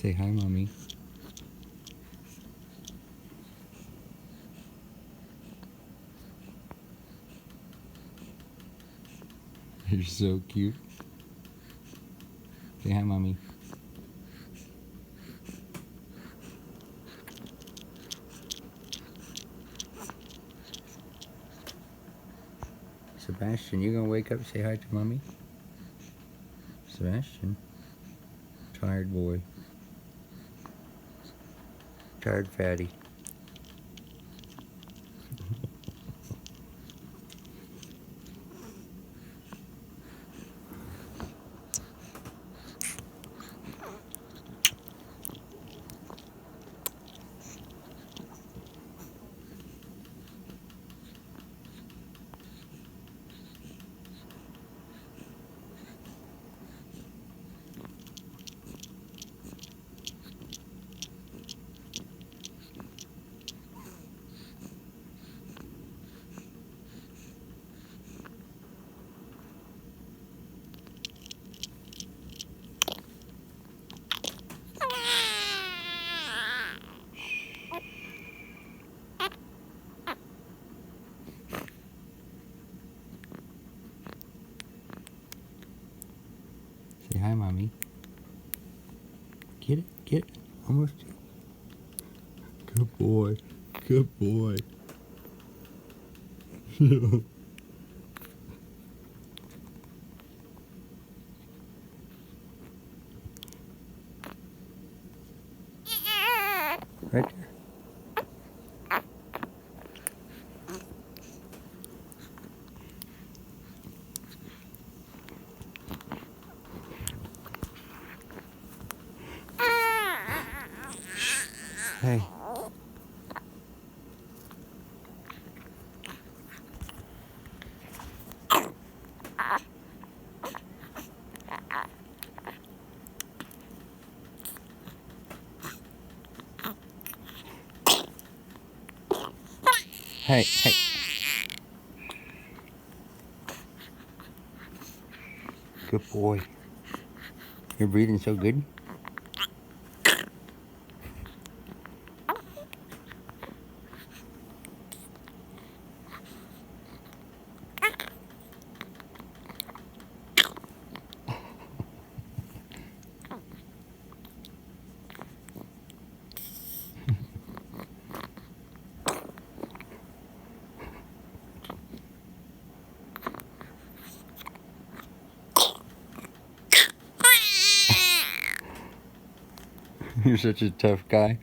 Say hi, Mommy. You're so cute. Say hi, Mommy. Sebastian, you gonna wake up and say hi to Mommy? Sebastian? Tired boy. Tired fatty. Say hi, Mommy. Get it, get it. Almost. Good boy. Good boy. Right there. Hey. Hey, hey. Good boy. You're breathing so good. You're such a tough guy.